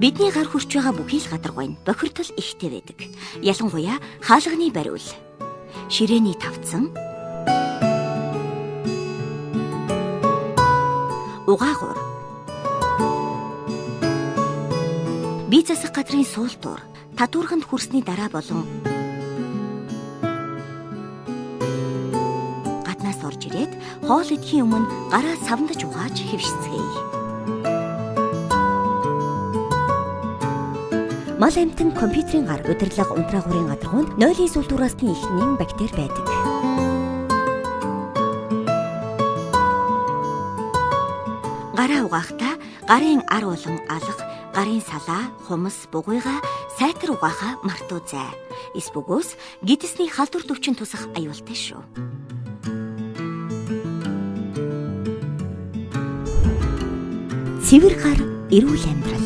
Бидний гар хүрч байгаа бүхий л гадаргуй нь бохирдол ихтэй байдаг. Ялангуяа хаалганы бариул, ширээний тавцсан, угаагуур, бие засах газрын суултуур, татварханд хүрсний дараа болон гаднаас орж ирээд хоол идэхийн өмнө гараа савндаж угааж хэвшицгээе. Мал амьтан компьютерийн гар удирдлага унтраахуурын гадаргуунд нойлын сүүлтураасны ихнийн бактери байдаг. Гараа угаахдаа гарын ар болон алга, гарын салаа, хумс, бугуйгаа сайтар угаахаа мартуу зай. Эс бөгөөс гидсний халдвар төвчин тусах аюултай шүү. Цэвэр гар эрүүл амьдрал.